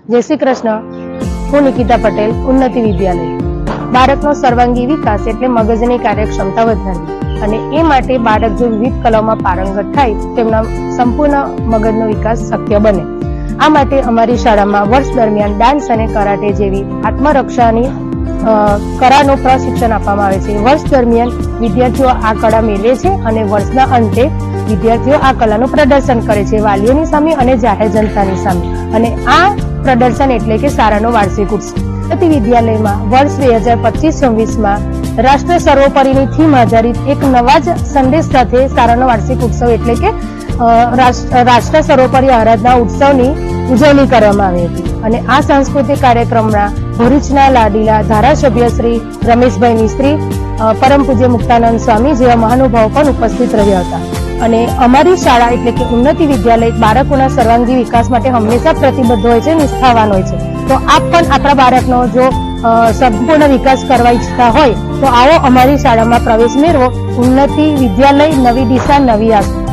जय श्री कृष्ण। हूँ निकिता पटेल, उन्नति विद्यालय। बाळकनो सर्वांगी विकास एटले मगजनी कार्यक्षमता વધારવી અને એ માટે બાળક જો વિવિધ કલાઓમાં પારંગત થાય તેમના સંપૂર્ણ મગજનો વિકાસ શક્ય બને। આ માટે અમારી શાળામાં વર્ષ દરમિયાન ડાન્સ અને કરાટે જેવી આત્મરક્ષાની કળાનું પ્રશિક્ષણ આપવામાં આવે છે। વર્ષ દરમિયાન વિદ્યાર્થીઓ આ કળા મેળવે છે અને વર્ષના અંતે વિદ્યાર્થીઓ આ કલાનું પ્રદર્શન કરે છે વાલીઓની સામે અને જાહેર જનતાની સામે। અને આ પ્રદર્શન એટલે કે શાળાનો વાર્ષિક ઉત્સવ। ઉન્નતિ વિદ્યાલયમાં વર્ષ 2025-26 માં રાષ્ટ્ર સર્વોપરીની થીમ આધારિત એક નવા જ સંદેશ સાથે શાળાનો વાર્ષિક ઉત્સવ એટલે કે રાષ્ટ્ર સર્વોપરી આરાધના ઉત્સવની ઉજવણી કરવામાં આવી હતી। અને આ સાંસ્કૃતિક કાર્યક્રમમાં ભરૂચના લાડીલા ધારાસભ્ય શ્રી રમેશભાઈ મિસ્ત્રી, પરમ પૂજ્ય મુક્તાનંદ સ્વામી જેવા મહાનુભાવો પણ ઉપસ્થિત રહ્યા હતા। અને અમારી શાળા એટલે કે ઉન્નતિ વિદ્યાલય બાળકોના સર્વાંગી વિકાસ માટે હંમેશા પ્રતિબદ્ધ હોય છે, નિષ્ઠાવાન હોય છે। તો આપ પણ આપણા બાળકનો જો સંપૂર્ણ વિકાસ કરવા ઈચ્છતા હોય તો આવો અમારી શાળામાં પ્રવેશ મેળવો। ઉન્નતિ વિદ્યાલય, નવી દિશા, નવી આશા।